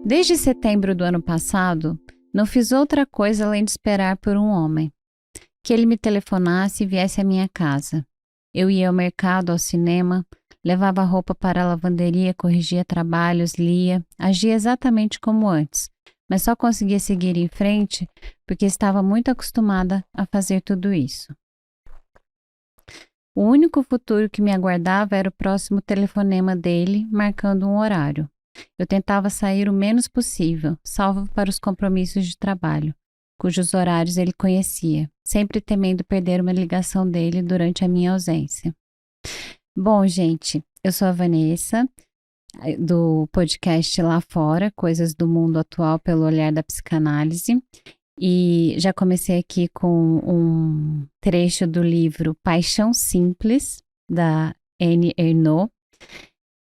Desde setembro do ano passado, não fiz outra coisa além de esperar por um homem. Que ele me telefonasse e viesse à minha casa. Eu ia ao mercado, ao cinema, levava roupa para a lavanderia, corrigia trabalhos, lia, agia exatamente como antes, mas só conseguia seguir em frente porque estava muito acostumada a fazer tudo isso. O único futuro que me aguardava era o próximo telefonema dele, marcando um horário. Eu tentava sair o menos possível, salvo para os compromissos de trabalho, cujos horários ele conhecia, sempre temendo perder uma ligação dele durante a minha ausência. Bom, gente, eu sou a Vanessa, do podcast Lá Fora, Coisas do Mundo Atual pelo Olhar da Psicanálise, e já comecei aqui com um trecho do livro Paixão Simples, da Annie Ernaux,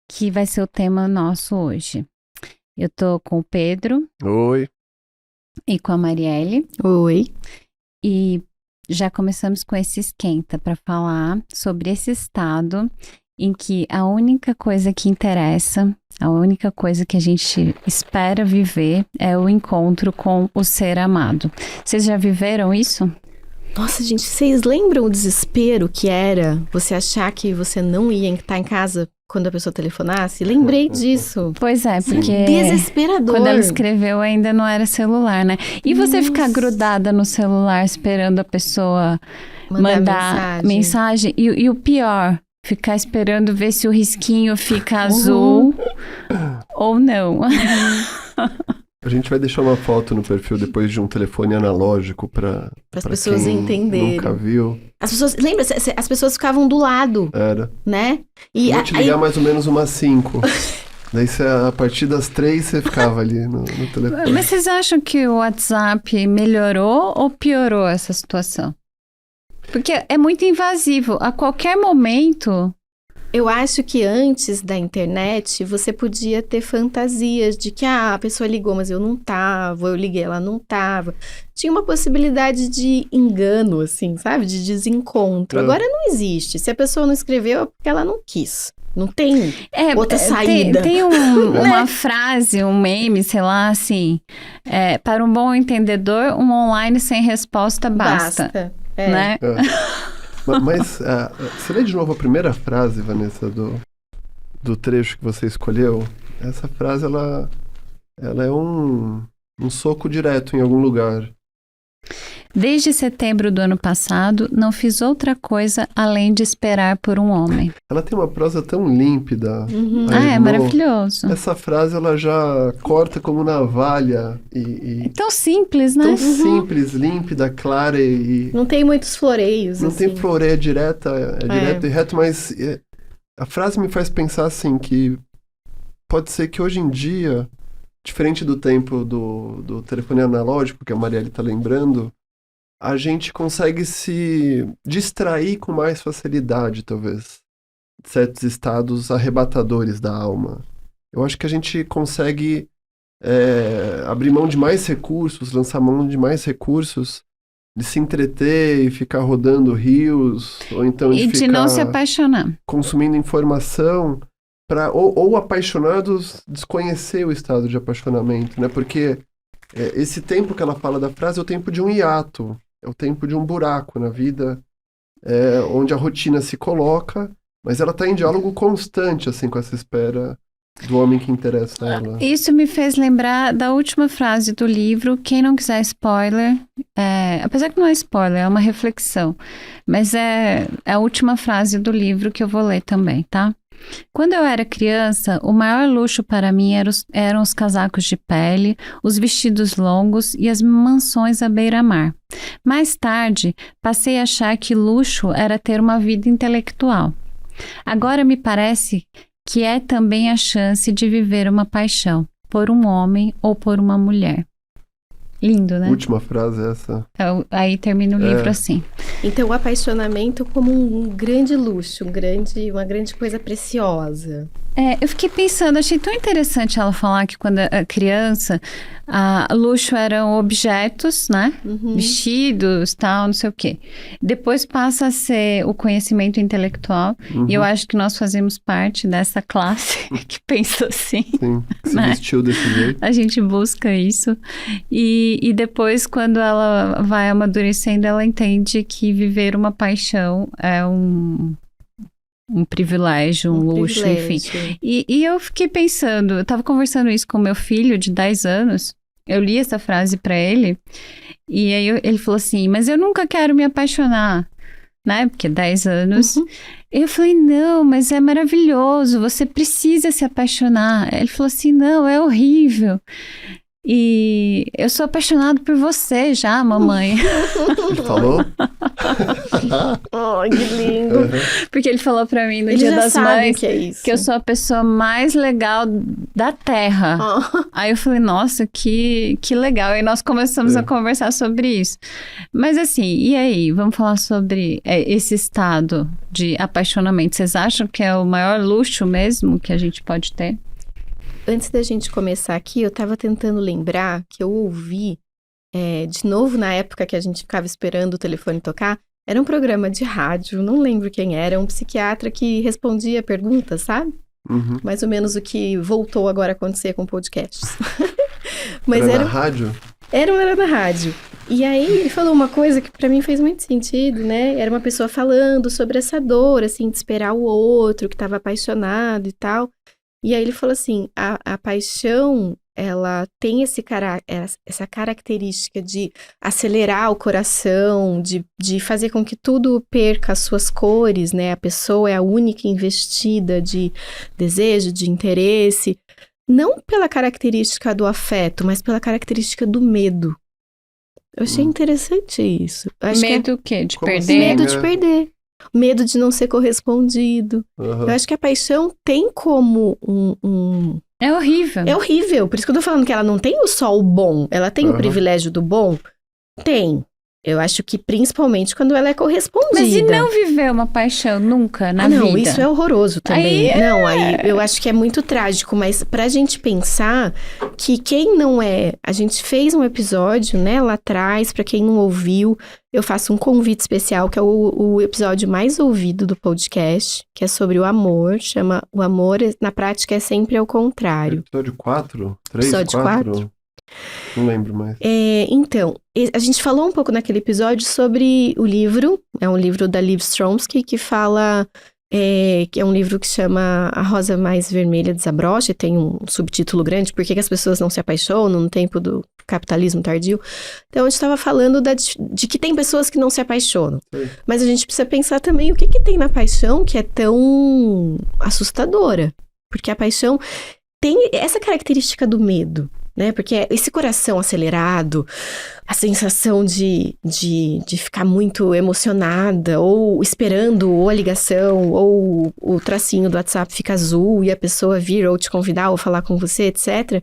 que vai ser o tema nosso hoje. Eu tô com o Pedro. Oi. E com a Marielle. Oi. E já começamos com esse esquenta para falar sobre esse estado em que a única coisa que interessa, a única coisa que a gente espera viver é o encontro com o ser amado. Vocês já viveram isso? Nossa, gente, vocês lembram o desespero que era você achar que você não ia estar em casa quando a pessoa telefonasse? Lembrei disso. Pois é, porque desesperador. Quando ela escreveu ainda não era celular, né? E você ficar grudada no celular esperando a pessoa mandar mensagem. E o pior, ficar esperando ver se o risquinho fica azul ou não. A gente vai deixar uma foto no perfil depois de um telefone analógico para as pessoas entenderem. Nunca viu. As pessoas, lembra? As pessoas ficavam do lado. Era. Né? E vou te ligar mais ou menos umas 5. Daí a partir das 3 você ficava ali no telefone. Mas vocês acham que o WhatsApp melhorou ou piorou essa situação? Porque é muito invasivo. A qualquer momento... Eu acho que antes da internet, você podia ter fantasias de que a pessoa ligou, mas eu não tava, eu liguei, ela não tava. Tinha uma possibilidade de engano, assim, sabe? De desencontro. Agora não existe. Se a pessoa não escreveu, é porque ela não quis. Não tem outra saída. Tem uma frase, um meme, sei lá, assim, para um bom entendedor, um online sem resposta basta. Né? Mas você lê de novo a primeira frase, Vanessa, do trecho que você escolheu? Essa frase, ela é um soco direto em algum lugar. Desde setembro do ano passado, não fiz outra coisa além de esperar por um homem. Ela tem uma prosa tão límpida. É maravilhoso. Essa frase, ela já corta como navalha. É tão simples, né? Tão simples, límpida, clara e... Não tem muitos floreios, Não assim. tem floreio, é direto e reto, mas a frase me faz pensar, assim, que pode ser que hoje em dia, diferente do tempo do telefone analógico, que a Marielle tá lembrando, a gente consegue se distrair com mais facilidade, talvez, de certos estados arrebatadores da alma. Eu acho que a gente consegue abrir mão de mais recursos, lançar mão de mais recursos, de se entreter e ficar rodando rios, ou então de não se apaixonar. Consumindo informação, ou apaixonados, desconhecer o estado de apaixonamento, né? Porque esse tempo que ela fala da frase é o tempo de um hiato, é o tempo de um buraco na vida, onde a rotina se coloca, mas ela está em diálogo constante, assim, com essa espera do homem que interessa a ela. Isso me fez lembrar da última frase do livro. Quem não quiser spoiler, apesar que não é spoiler, é uma reflexão, mas é a última frase do livro que eu vou ler também, tá? Quando eu era criança, o maior luxo para mim eram os casacos de pele, os vestidos longos e as mansões à beira-mar. Mais tarde, passei a achar que luxo era ter uma vida intelectual. Agora me parece que é também a chance de viver uma paixão, por um homem ou por uma mulher. Lindo, né? Última frase essa. Aí termina o livro assim. Então, o apaixonamento como um grande luxo, uma grande coisa preciosa. Eu fiquei pensando, achei tão interessante ela falar que quando a criança, luxo eram objetos, né? Vestidos, tal, não sei o quê. Depois passa a ser o conhecimento intelectual. E eu acho que nós fazemos parte dessa classe que pensa assim. Sim, que se né? vestiu desse jeito. A gente busca isso. E depois, quando ela vai amadurecendo, ela entende que viver uma paixão é um privilégio, um luxo, enfim. E eu fiquei pensando, eu tava conversando isso com meu filho de 10 anos, eu li essa frase pra ele, e aí ele falou assim, mas eu nunca quero me apaixonar, né? Porque 10 anos. Eu falei, não, mas é maravilhoso, você precisa se apaixonar. Ele falou assim, não, é horrível. E eu sou apaixonado por você já, mamãe. Ele falou? Ai, que lindo. Porque ele falou pra mim no Ele Dia já das sabe Mães que é isso. que eu sou a pessoa mais legal da Terra. Aí eu falei, nossa, que legal. E nós começamos a conversar sobre isso. Mas assim, e aí? Vamos falar sobre esse estado de apaixonamento. Vocês acham que é o maior luxo mesmo que a gente pode ter? Antes da gente começar aqui, eu tava tentando lembrar que eu ouvi, de novo na época que a gente ficava esperando o telefone tocar, era um programa de rádio, não lembro quem era, um psiquiatra que respondia perguntas, sabe? Mais ou menos o que voltou agora a acontecer com podcasts. Mas era na rádio? Era na rádio. E aí ele falou uma coisa que pra mim fez muito sentido, né? Era uma pessoa falando sobre essa dor, assim, de esperar o outro, que tava apaixonado e tal. E aí ele falou assim, a paixão, ela tem essa característica de acelerar o coração, de fazer com que tudo perca as suas cores, né? A pessoa é a única investida de desejo, de interesse, não pela característica do afeto, mas pela característica do medo. Eu achei interessante isso. Medo o quê? De perder? Assim, medo de perder. Medo de não ser correspondido. Eu acho que a paixão tem como É horrível. É horrível. Por isso que eu tô falando que ela não tem só o bom. Ela tem o privilégio do bom? Tem. Eu acho que principalmente quando ela é correspondida. Mas e não viver uma paixão nunca na vida? Não, isso é horroroso também. Aí eu acho que é muito trágico, mas pra gente pensar que quem não é... A gente fez um episódio, né, lá atrás, pra quem não ouviu, eu faço um convite especial, que é o episódio mais ouvido do podcast, que é sobre o amor, chama O Amor, na prática, é sempre ao contrário. Episódio 4? 3, Episódio 4? Não lembro mais. Então, a gente falou um pouco naquele episódio sobre o livro, é um livro da Liv Stromsky, que fala, que é um livro que chama A Rosa Mais Vermelha Desabrocha, tem um subtítulo grande, Por que as pessoas não se apaixonam no tempo do capitalismo tardio. Então, a gente estava falando de que tem pessoas que não se apaixonam. Sim. Mas a gente precisa pensar também o que tem na paixão que é tão assustadora. Porque a paixão tem essa característica do medo, né? Porque esse coração acelerado, a sensação de ficar muito emocionada, ou esperando ou a ligação, ou o tracinho do WhatsApp fica azul e a pessoa vir ou te convidar ou falar com você, etc.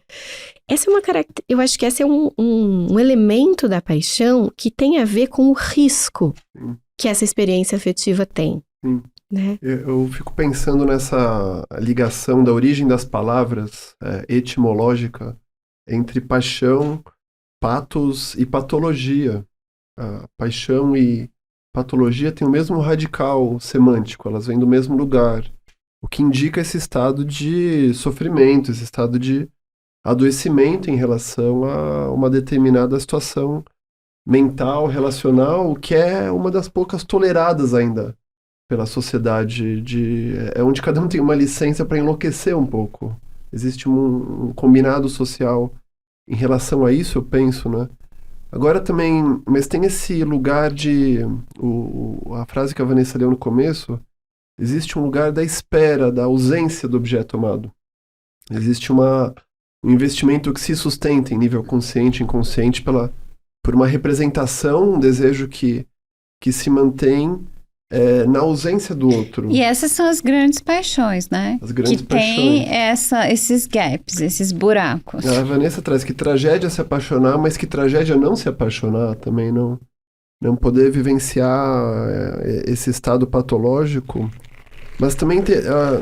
Essa é uma eu acho que esse é um elemento da paixão que tem a ver com o risco que essa experiência afetiva tem. Sim. Né? Eu fico pensando nessa ligação da origem das palavras etimológica entre paixão, patos e patologia. A paixão e patologia têm o mesmo radical semântico, elas vêm do mesmo lugar, o que indica esse estado de sofrimento, esse estado de adoecimento em relação a uma determinada situação mental, relacional, que é uma das poucas toleradas ainda pela sociedade, é onde cada um tem uma licença para enlouquecer um pouco. Existe um combinado social em relação a isso, eu penso, né? Agora também, mas tem esse lugar a frase que a Vanessa leu no começo, existe um lugar da espera, da ausência do objeto amado. Existe um investimento que se sustenta em nível consciente e inconsciente por uma representação, um desejo que se mantém na ausência do outro. E essas são as grandes paixões, né? As grandes paixões. Que tem esses gaps, esses buracos. A Vanessa traz que tragédia é se apaixonar, mas que tragédia não se apaixonar também, não poder vivenciar esse estado patológico. Mas também,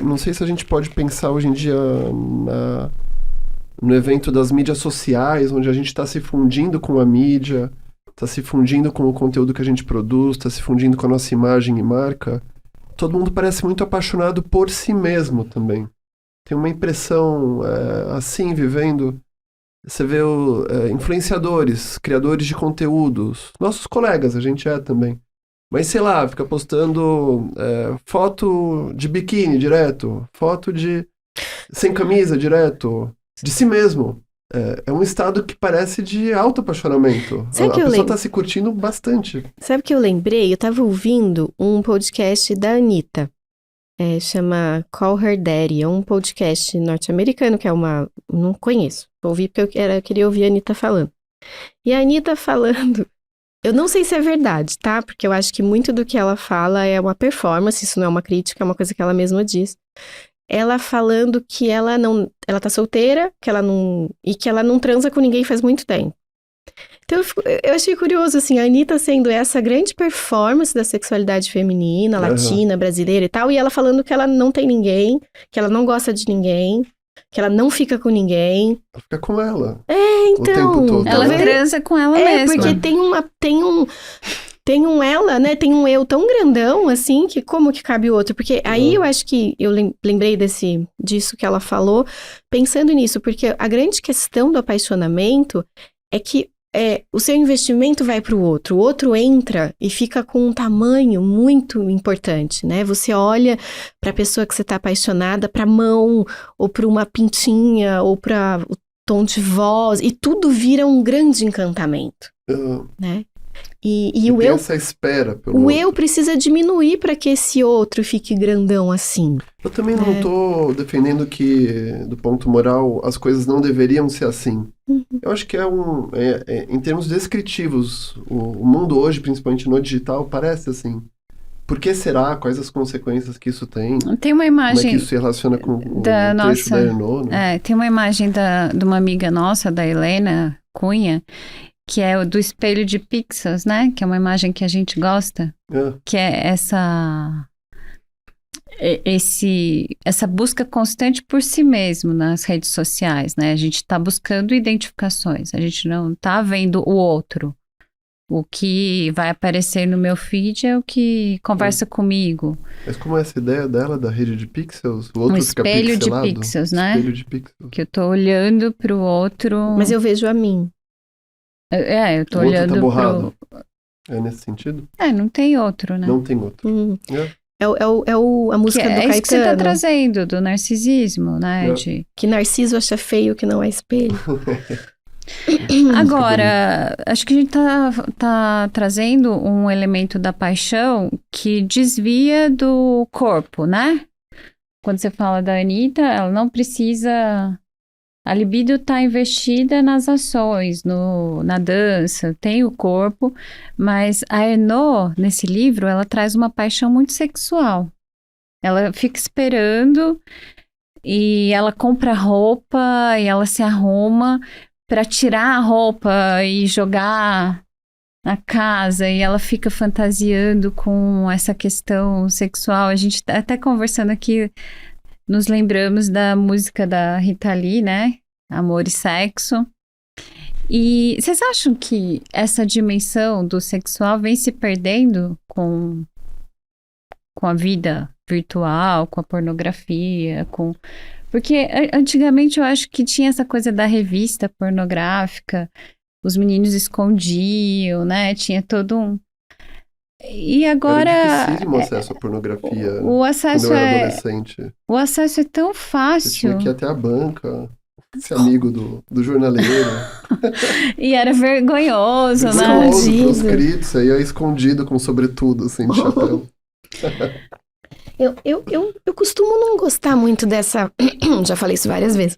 não sei se a gente pode pensar hoje em dia no evento das mídias sociais, onde a gente está se fundindo com a mídia, está se fundindo com o conteúdo que a gente produz, está se fundindo com a nossa imagem e marca. Todo mundo parece muito apaixonado por si mesmo também. Tem uma impressão assim, vivendo. Você vê influenciadores, criadores de conteúdos, nossos colegas, a gente também. Mas sei lá, fica postando foto de biquíni direto, foto de sem camisa direto, de si mesmo. É um estado que parece de autoapaixonamento. A pessoa tá se curtindo bastante. Sabe o que eu lembrei? Eu tava ouvindo um podcast da Anitta. Chama Call Her Daddy. É um podcast norte-americano que não conheço. Ouvi porque eu queria ouvir a Anitta falando. E a Anitta falando... Eu não sei se é verdade, tá? Porque eu acho que muito do que ela fala é uma performance. Isso não é uma crítica, é uma coisa que ela mesma diz. Ela falando que ela tá solteira, e que ela não transa com ninguém faz muito tempo. Então eu achei curioso, assim, a Anitta sendo essa grande performance da sexualidade feminina, latina, brasileira e tal, e ela falando que ela não tem ninguém, que ela não gosta de ninguém, que ela não fica com ninguém. Ela fica com ela. Então. O tempo todo. Ela transa com ela mesma. Porque tem um ela, né? Tem um eu tão grandão, assim, que como que cabe o outro? Porque aí eu acho que eu lembrei disso que ela falou, pensando nisso, porque a grande questão do apaixonamento é que o seu investimento vai para o outro entra e fica com um tamanho muito importante, né? Você olha para a pessoa que você está apaixonada, para a mão, ou para uma pintinha, ou para o tom de voz, e tudo vira um grande encantamento, né? E o eu... essa espera pelo o outro. eu precisa diminuir para que esse outro fique grandão assim. Eu também não estou defendendo que, do ponto moral, as coisas não deveriam ser assim. Eu acho que em termos descritivos, o mundo hoje, principalmente no digital, parece assim. Por que será? Quais as consequências que isso tem? Tem uma imagem... Como é que isso se relaciona com o trecho da Renault, né? Tem uma imagem de uma amiga nossa, da Helena Cunha, que é o do espelho de pixels, né? Que é uma imagem que a gente gosta. Que é essa busca constante por si mesmo nas redes sociais, né? A gente está buscando identificações. A gente não está vendo o outro. O que vai aparecer no meu feed é o que conversa comigo. Mas como é essa ideia dela, da rede de pixels? O outro fica pixelado? Espelho de pixels, né? Espelho de pixels. Que eu tô olhando pro outro... Mas eu vejo a mim. Eu tô olhando tá borrado. É nesse sentido? não tem outro, né? Não tem outro. A música do Caetano. É isso que você tá trazendo, do narcisismo, né? Que Narciso acha feio que não é espelho. Agora, acho que a gente tá trazendo um elemento da paixão que desvia do corpo, né? Quando você fala da Anitta, ela não precisa... A libido está investida nas ações, na dança, tem o corpo, mas a Renault, nesse livro, ela traz uma paixão muito sexual. Ela fica esperando e ela compra roupa e ela se arruma para tirar a roupa e jogar na casa, e ela fica fantasiando com essa questão sexual. A gente tá até conversando aqui... Nos lembramos da música da Rita Lee, né? Amor e Sexo. E vocês acham que essa dimensão do sexual vem se perdendo com a vida virtual, com a pornografia, Porque antigamente eu acho que tinha essa coisa da revista pornográfica, os meninos escondiam, né? Tinha todo um... E agora... Era dificílimo o acesso à pornografia o acesso quando eu era adolescente. O acesso é tão fácil. Você tinha que ir até a banca, ser amigo do jornaleiro. E era vergonhoso, né? Escondido. Proscrito, você ia escondido com sobretudo, assim, de chapéu. Eu costumo não gostar muito dessa... Já falei isso várias vezes.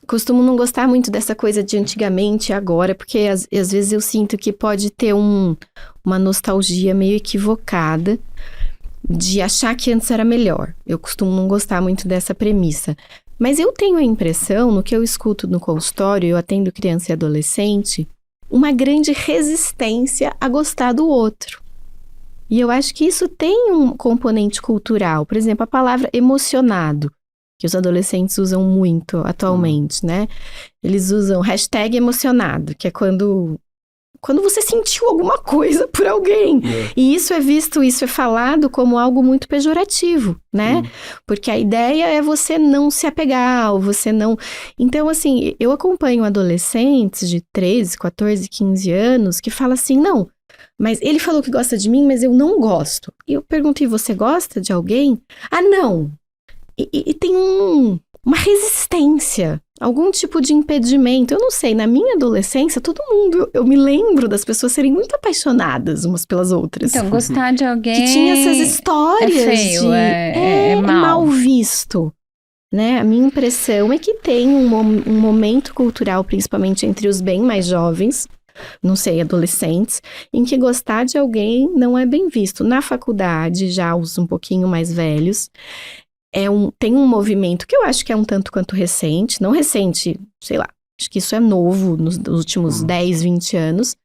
Costumo não gostar muito dessa coisa de antigamente e agora, porque às vezes eu sinto que pode ter uma nostalgia meio equivocada de achar que antes era melhor. Eu costumo não gostar muito dessa premissa. Mas eu tenho a impressão, no que eu escuto no consultório, eu atendo criança e adolescente, uma grande resistência a gostar do outro. E eu acho que isso tem um componente cultural. Por exemplo, a palavra emocionado, que os adolescentes usam muito atualmente, né? Eles usam hashtag emocionado, que é quando você sentiu alguma coisa por alguém. E isso é visto, isso é falado como algo muito pejorativo, né? Porque a ideia é você não se apegar, ou você não... Então, assim, eu acompanho adolescentes de 13, 14, 15 anos que falam assim, não, mas ele falou que gosta de mim, mas eu não gosto. E eu perguntei, você gosta de alguém? Ah, não. E tem uma resistência, algum tipo de impedimento. Eu não sei, na minha adolescência, todo mundo... Eu me lembro das pessoas serem muito apaixonadas umas pelas outras. Então, gostar de alguém... Que tinha essas histórias é feio, é mal visto. Né? A minha impressão é que tem um momento cultural, principalmente entre os bem mais jovens, não sei, adolescentes, em que gostar de alguém não é bem visto. Na faculdade, já os um pouquinho mais velhos, tem um movimento que eu acho que é um tanto quanto recente, não recente, sei lá, acho que isso é novo nos últimos 10, 20 anos,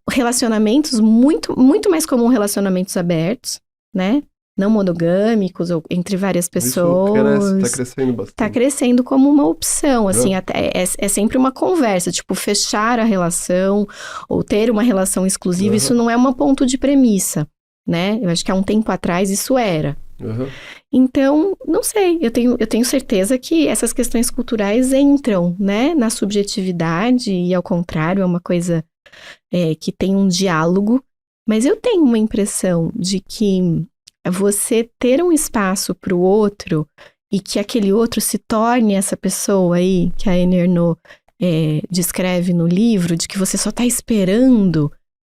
relacionamentos muito, muito mais comum relacionamentos abertos, né? Não monogâmicos, ou entre várias pessoas. Isso tá crescendo bastante. Tá crescendo como uma opção, assim, até, é sempre uma conversa, tipo, fechar a relação, ou ter uma relação exclusiva, isso não é um ponto de premissa, né? Eu acho que há um tempo atrás isso era. Então, não sei, eu tenho certeza que essas questões culturais entram, né, na subjetividade e ao contrário, é uma coisa que tem um diálogo, mas eu tenho uma impressão de que você ter um espaço para o outro e que aquele outro se torne essa pessoa aí que a Annie Ernaux descreve no livro, de que você só está esperando,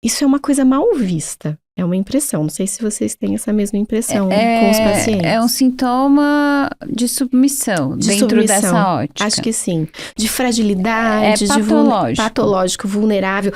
isso é uma coisa mal vista. É uma impressão, não sei se vocês têm essa mesma impressão com os pacientes. É um sintoma de submissão dentro dessa ótica. Acho que sim. De fragilidade, patológico. Patológico, vulnerável.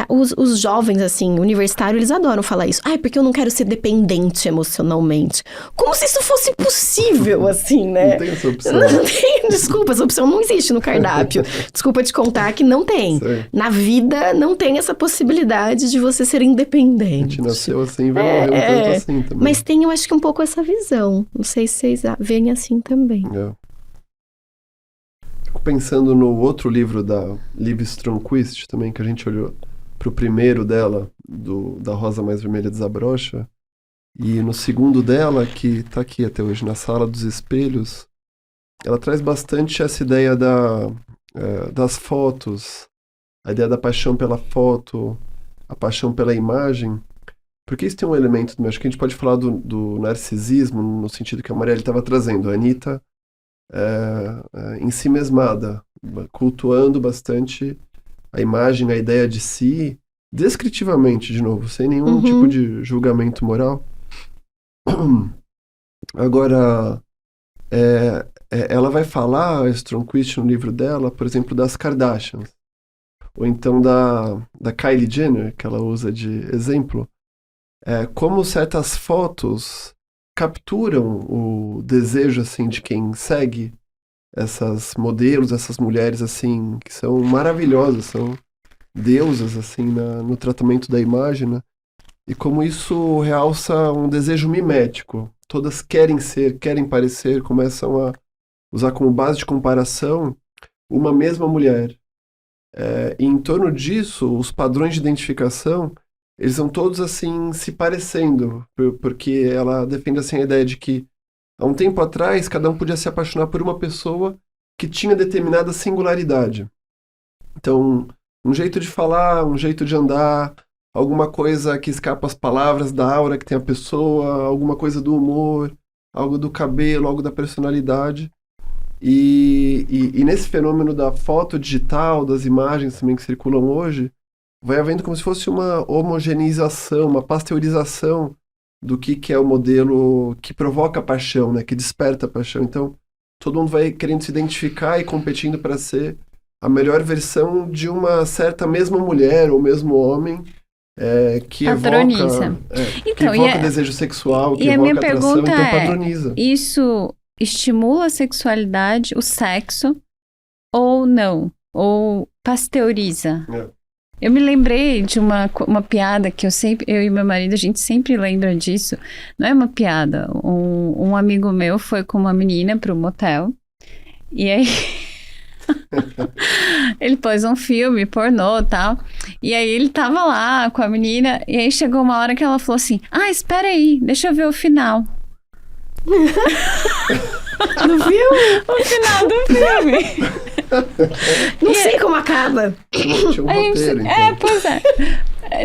Os jovens, assim, universitários, eles adoram falar isso. Porque eu não quero ser dependente emocionalmente. Como se isso fosse possível, assim, né? Não tem essa opção. Não tem, desculpa, essa opção não existe no cardápio. Desculpa te contar que não tem. Sei. Na vida, não tem essa possibilidade de você ser independente. Nasceu assim, vai morrer um tanto assim também. Mas tem, eu acho que um pouco essa visão. Não sei se vocês veem assim também. Fico pensando no outro livro da Liv Stromquist também, que a gente olhou pro primeiro dela, da Rosa Mais Vermelha Desabrocha, e no segundo dela, que tá aqui até hoje, Na Sala dos Espelhos, ela traz bastante essa ideia das fotos, a ideia da paixão pela foto, a paixão pela imagem. Porque isso tem um elemento, acho que a gente pode falar do narcisismo, no sentido que a Marielle estava trazendo. A Anitta em si mesmada, cultuando bastante a imagem, a ideia de si, descritivamente, de novo, sem nenhum tipo de julgamento moral. Agora, ela vai falar, a Stromquist, no livro dela, por exemplo, das Kardashians. Ou então da Kylie Jenner, que ela usa de exemplo. Como certas fotos capturam o desejo, assim, de quem segue essas modelos, essas mulheres, assim, que são maravilhosas, são deusas, assim, no tratamento da imagem, né? E como isso realça um desejo mimético. Todas querem ser, querem parecer, começam a usar como base de comparação uma mesma mulher. E em torno disso, os padrões de identificação, eles são todos, assim, se parecendo, porque ela defende, assim, a ideia de que, há um tempo atrás, cada um podia se apaixonar por uma pessoa que tinha determinada singularidade. Então, um jeito de falar, um jeito de andar, alguma coisa que escapa às palavras, da aura que tem a pessoa, alguma coisa do humor, algo do cabelo, algo da personalidade. E nesse fenômeno da foto digital, das imagens também que circulam hoje, vai havendo como se fosse uma homogeneização, uma pasteurização do que é o modelo que provoca a paixão, né? Que desperta a paixão. Então, todo mundo vai querendo se identificar e competindo para ser a melhor versão de uma certa mesma mulher ou mesmo homem que padroniza. Que evoca desejo sexual, que e evoca a minha atração, pergunta então padroniza. Isso estimula a sexualidade, o sexo, ou não? Ou pasteuriza? Eu me lembrei de uma piada que eu e meu marido, a gente sempre lembra disso. Não é uma piada. Um amigo meu foi com uma menina pro motel. E aí ele pôs um filme pornô e tal. E aí ele tava lá com a menina. E aí chegou uma hora que ela falou assim: espera aí, deixa eu ver o final. No filme? O final do filme. Não sei como acaba. Tinha um roteiro, então. Pois é.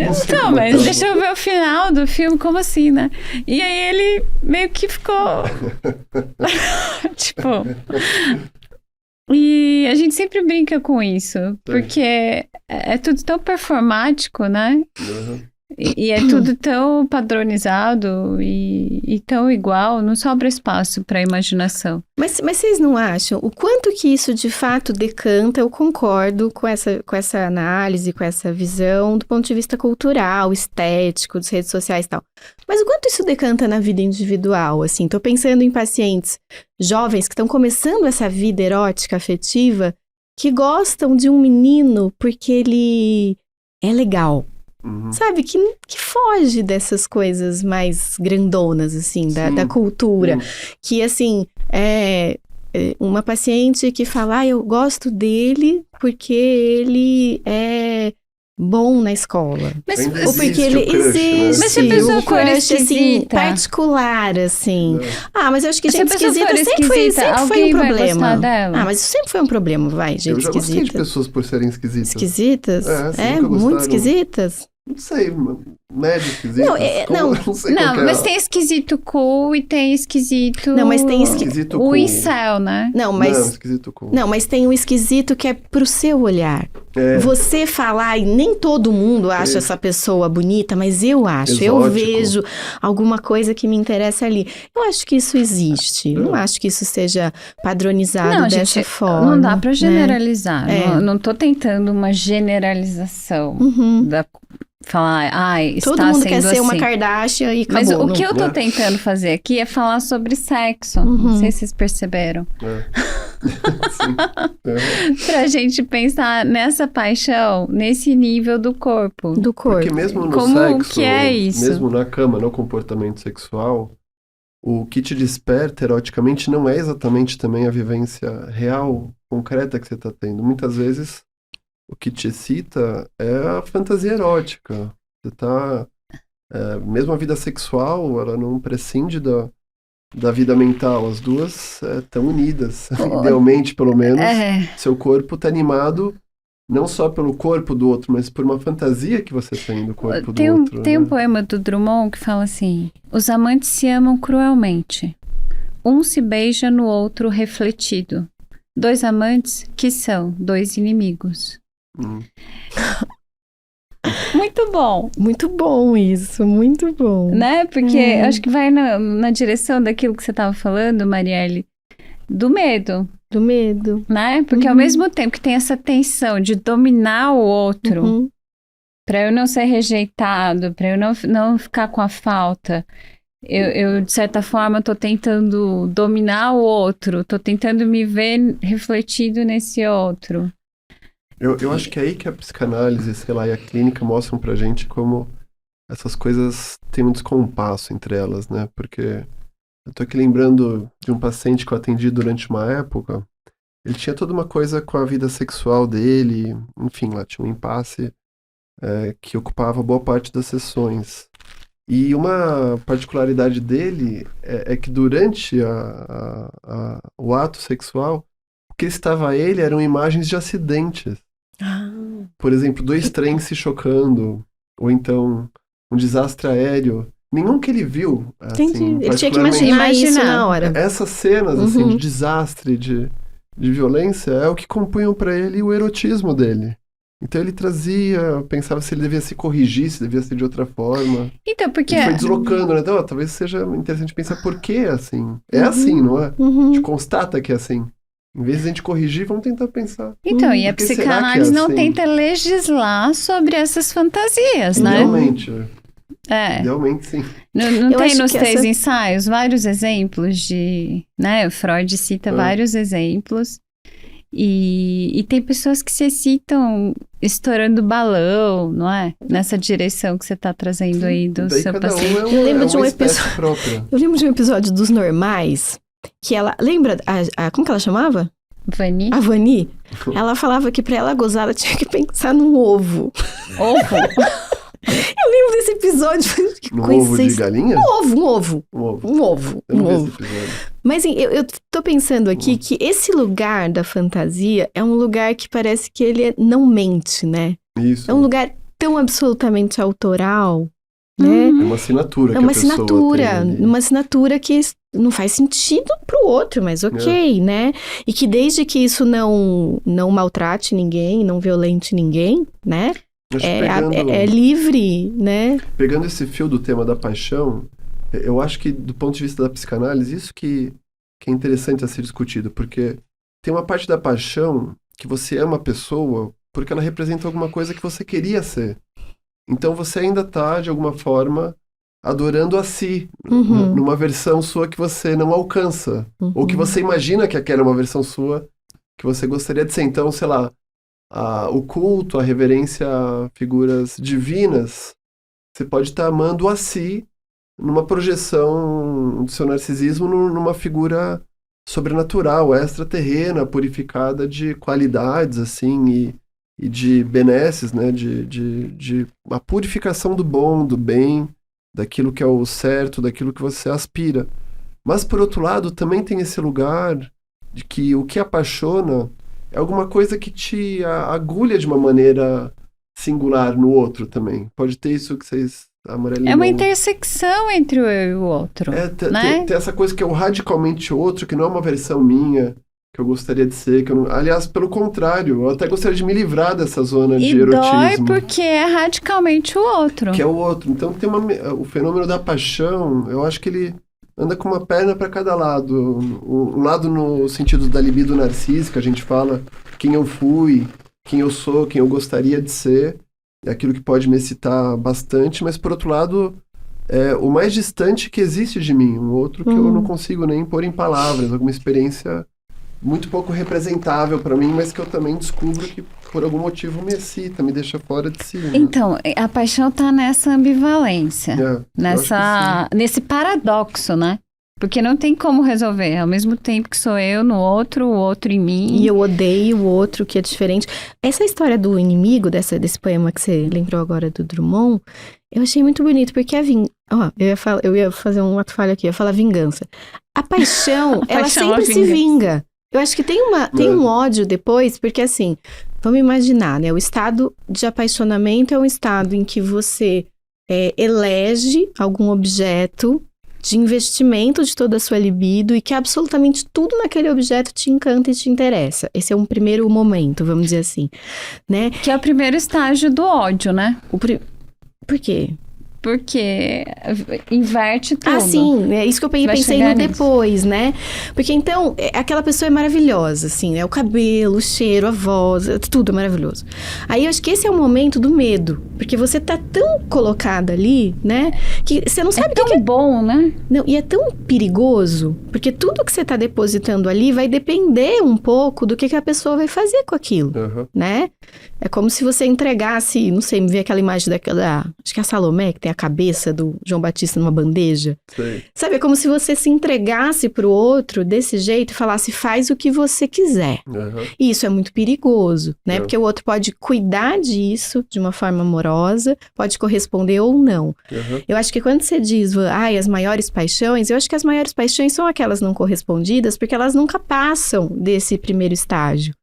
Não sei Então, como mas acaba. deixa eu ver o final do filme, como assim, né? E aí ele meio que ficou... tipo... E a gente sempre brinca com isso, porque é tudo tão performático, né? Uhum. E é tudo tão padronizado e tão igual, não sobra espaço para imaginação. Mas vocês não acham o quanto que isso de fato decanta? Eu concordo com essa análise, com essa visão do ponto de vista cultural, estético, das redes sociais e tal. Mas o quanto isso decanta na vida individual, assim? Tô pensando em pacientes jovens que estão começando essa vida erótica, afetiva, que gostam de um menino porque ele é legal. Uhum. Sabe, que foge dessas coisas mais grandonas, assim, da cultura. Que, assim, uma paciente que fala, eu gosto dele porque ele é bom na escola. Mas, Ainda Ou porque existe ele o crush, né? existe. Mas se a pessoa um for crush, assim, esquisita? particular, assim. Mas eu acho que Se a gente pessoa esquisita for sempre foi alguém um vai problema. gostar dela? Mas isso sempre foi um problema, vai, gente Eu já gostei de esquisita. pessoas por serem esquisitas. Esquisitas? Sim, nunca Muito gostaram. esquisitas? Não sei, médio esquisitas. Não, Não sei Não, qual que é mas tem esquisito cool e tem esquisito... Não, mas tem esquisito o cool. incel, né? Não, Não, mas... esquisito cool. Não, mas tem um esquisito que é pro seu olhar. É. Você falar, e nem todo mundo acha essa pessoa bonita, mas eu acho. Eu Exótico. vejo alguma coisa que me interessa ali. Eu acho que isso existe. Não acho que isso seja padronizado dessa gente, forma. não dá pra né? generalizar. É. Não tô tentando uma generalização. Uhum. Falar, está Todo mundo sendo quer ser uma assim. Kardashian e acabou. Mas o não- que eu tô tentando fazer aqui é falar sobre sexo. Não sei se vocês perceberam. Sim. Pra gente pensar nessa paixão, nesse nível do corpo. Do corpo. Porque mesmo no Como sexo, que é isso? mesmo na cama, no comportamento sexual, o que te desperta eroticamente não é exatamente também a vivência real, concreta que você está tendo. Muitas vezes, o que te excita é a fantasia erótica. Você tá... mesmo a vida sexual, ela não prescinde da vida mental. As duas estão unidas. Idealmente, pelo menos, seu corpo está animado não só pelo corpo do outro, mas por uma fantasia que você tem do corpo do outro. Tem né? um poema do Drummond que fala assim: os amantes se amam cruelmente. Um se beija no outro refletido. Dois amantes que são dois inimigos. Muito bom. Muito bom isso, muito bom. Né? Porque acho que vai na direção daquilo que você estava falando, Marielle, do medo. Do medo. Né? Porque ao mesmo tempo que tem essa tensão de dominar o outro, para eu não ser rejeitado, para eu não ficar com a falta, eu de certa forma tô tentando dominar o outro, tô tentando me ver refletido nesse outro. Eu acho que é aí que a psicanálise, sei lá, e a clínica mostram pra gente como essas coisas têm um descompasso entre elas, né? Porque eu tô aqui lembrando de um paciente que eu atendi durante uma época. Ele tinha toda uma coisa com a vida sexual dele, enfim, lá tinha um impasse que ocupava boa parte das sessões. E uma particularidade dele é que durante o ato sexual, o que estava a ele eram imagens de acidentes. Por exemplo, dois trens se chocando, ou então um desastre aéreo. Nenhum que ele viu. Assim, Ele tinha que imaginar isso na hora. Essas cenas assim, de desastre, de violência, é o que compunham para ele o erotismo dele. Então ele trazia, pensava se ele devia se corrigir, se devia ser de outra forma. Então, porque... Ele foi deslocando, né? Então, talvez seja interessante pensar por que é assim. É assim, não é? A gente constata que é assim. Em vez de a gente corrigir, vamos tentar pensar. Então, e a por que será que psicanálise não assim? tenta legislar sobre essas fantasias, né? Idealmente. É. Idealmente, sim. Não Eu tem acho nos que três ensaios vários exemplos de... Né? O Freud cita vários exemplos. E tem pessoas que se excitam estourando balão, não é? Nessa direção que você tá trazendo aí do Daí seu cada paciente. Eu lembro de um espécie própria. Eu lembro de um episódio dos Normais, que ela... Lembra, como que ela chamava? Vani? A Vani. Ela falava que pra ela gozar, ela tinha que pensar num ovo. Ovo? Eu lembro desse episódio. Que No coisa ovo de galinha? Um ovo. Um ovo. Eu não vi esse episódio. Mas eu tô pensando aqui que esse lugar da fantasia é um lugar que parece que ele não mente, né? Isso. É um lugar tão absolutamente autoral, né? É uma assinatura que a pessoa tem ali. Uma assinatura que não faz sentido pro outro, mas ok, né? E que desde que isso não maltrate ninguém, não violente ninguém, né? É livre, né? Pegando esse fio do tema da paixão, eu acho que do ponto de vista da psicanálise, isso que é interessante a ser discutido, porque tem uma parte da paixão que você ama a pessoa porque ela representa alguma coisa que você queria ser. Então você ainda está, de alguma forma, adorando a si, numa versão sua que você não alcança, ou que você imagina que aquela é uma versão sua que você gostaria de ser. Então, sei lá, o culto, a reverência a figuras divinas, você pode estar amando a si numa projeção do seu narcisismo numa figura sobrenatural, extraterrena, purificada de qualidades, assim, e de benesses, né? De a purificação do bom, do bem, daquilo que é o certo, daquilo que você aspira. Mas, por outro lado, também tem esse lugar de que o que apaixona é alguma coisa que te agulha de uma maneira singular no outro também. Pode ter isso que vocês... É uma intersecção entre o eu e o outro, né? Tem essa coisa que é o radicalmente outro, que não é uma versão minha, que eu gostaria de ser, que eu não... Aliás, pelo contrário, eu até gostaria de me livrar dessa zona de erotismo. E dói porque é radicalmente o outro. Que é o outro. Então tem o fenômeno da paixão, eu acho que ele anda com uma perna para cada lado. Um lado no sentido da libido narcísica, a gente fala quem eu fui, quem eu sou, quem eu gostaria de ser, é aquilo que pode me excitar bastante, mas por outro lado, é o mais distante que existe de mim, um outro que eu não consigo nem pôr em palavras, alguma experiência muito pouco representável para mim, mas que eu também descubro que por algum motivo me excita, me deixa fora de si. Né? Então, a paixão tá nessa ambivalência, nesse paradoxo, né? Porque não tem como resolver. Ao mesmo tempo que sou eu no outro, o outro em mim. E eu odeio o outro que é diferente. Essa história do inimigo, desse poema que você lembrou agora do Drummond, eu achei muito bonito, porque eu ia fazer um ato falho aqui, eu ia falar vingança. A paixão, ela sempre se vinga. Eu acho que tem um ódio depois, porque assim, vamos imaginar, né? O estado de apaixonamento é um estado em que você elege algum objeto de investimento de toda a sua libido e que absolutamente tudo naquele objeto te encanta e te interessa. Esse é um primeiro momento, vamos dizer assim, né? Que é o primeiro estágio do ódio, né? Por quê? Porque inverte tudo. Ah, sim, é isso que eu pensei no depois, né? Porque então, aquela pessoa é maravilhosa, assim, né? O cabelo, o cheiro, a voz, tudo é maravilhoso. Aí eu acho que esse é o momento do medo, porque você tá tão colocada ali, né? Que você não sabe o que é tão bom, né? Não, e é tão perigoso, porque tudo que você tá depositando ali vai depender um pouco do que a pessoa vai fazer com aquilo, né? É como se você entregasse, não sei, me ver aquela imagem acho que é a Salomé, que tem a cabeça do João Batista numa bandeja. Sei. Sabe, é como se você se entregasse pro outro desse jeito e falasse, faz o que você quiser. E isso é muito perigoso, né? Porque o outro pode cuidar disso de uma forma amorosa, pode corresponder ou não. Eu acho que quando você diz, as maiores paixões, eu acho que as maiores paixões são aquelas não correspondidas, porque elas nunca passam desse primeiro estágio.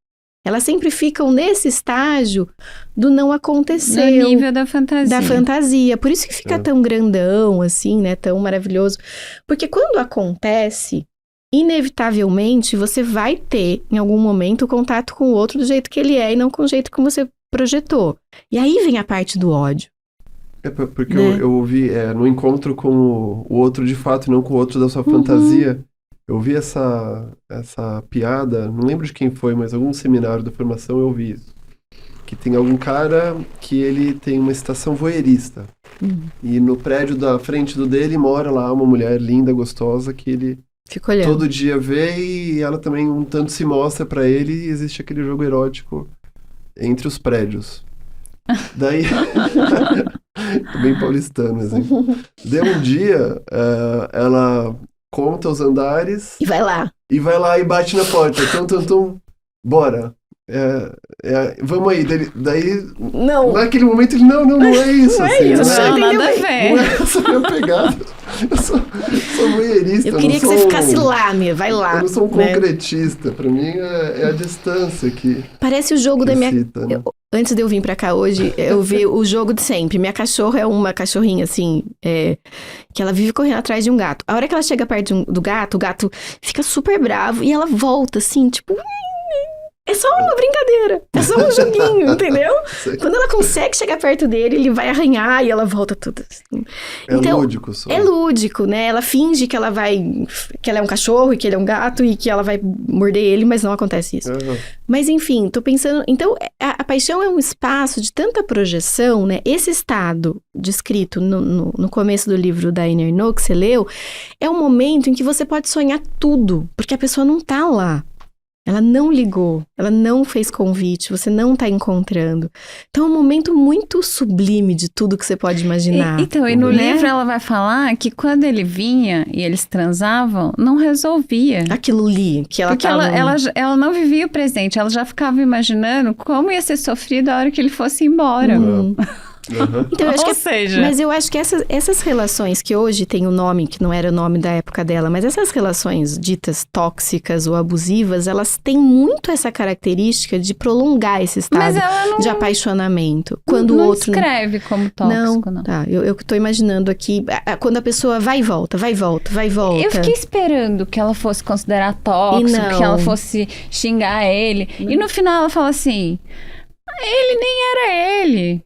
Elas sempre ficam nesse estágio do não aconteceu. No nível da fantasia. Da fantasia. Por isso que fica tão grandão, assim, né? Tão maravilhoso. Porque quando acontece, inevitavelmente, você vai ter, em algum momento, contato com o outro do jeito que ele é e não com o jeito que você projetou. E aí vem a parte do ódio. Porque né? eu ouvi, no encontro com o outro de fato e não com o outro da sua fantasia... Eu vi essa piada, não lembro de quem foi, mas algum seminário da formação eu vi isso. Que tem algum cara que ele tem uma estação voyeurista. E no prédio da frente do dele mora lá uma mulher linda, gostosa, que ele Fica olhando. todo dia vê e ela também um tanto se mostra pra ele e existe aquele jogo erótico entre os prédios. Daí, bem paulistano, assim. Daí um dia, ela conta os andares E vai lá. e bate na porta. Tum, bora. Vamos aí. Daí, Não. naquele momento, ele, não é isso. Não é assim, isso, né? Não, entendeu nada a bem? ver. Não é essa a minha pegada. Eu sou voyeurista. Eu queria que você ficasse lá, vai lá. Eu não sou um né? concretista. Pra mim, é a distância que Parece o jogo da minha... excita, né? Antes de eu vir pra cá hoje, eu vi o jogo de sempre. Minha cachorra é uma cachorrinha, assim, que ela vive correndo atrás de um gato. A hora que ela chega perto do gato, o gato fica super bravo e ela volta, assim, tipo... É só uma brincadeira, é só um joguinho, entendeu? Sei. Quando ela consegue chegar perto dele, ele vai arranhar e ela volta tudo assim. Então, Lúdico só. é lúdico, né? Ela finge que ela é um cachorro e que ele é um gato e que ela vai morder ele, mas não acontece isso. Aham. Mas enfim, tô pensando... Então, a paixão é um espaço de tanta projeção, né? Esse estado descrito no começo do livro da Inner No, que você leu, é um momento em que você pode sonhar tudo, porque a pessoa não tá lá. Ela não ligou, ela não fez convite, você não tá encontrando. Então é um momento muito sublime de tudo que você pode imaginar. E no né? livro ela vai falar que quando ele vinha e eles transavam, não resolvia. Aquilo ali, que ela Porque tava... ela não vivia o presente, ela já ficava imaginando como ia ser sofrido a hora que ele fosse embora. Aham. Então, eu acho Ou que seja, Mas eu acho que essas relações que hoje tem o nome, que não era o nome da época dela, mas essas relações ditas tóxicas ou abusivas, elas têm muito essa característica de prolongar esse mas estado ela não, de apaixonamento. Quando não o outro... escreve como tóxico, não. Tá, eu tô imaginando aqui, quando a pessoa vai e volta, vai e volta, vai e volta. Eu fiquei esperando que ela fosse considerar tóxico, E não. que ela fosse xingar ele. E no final ela fala assim, ele nem era ele.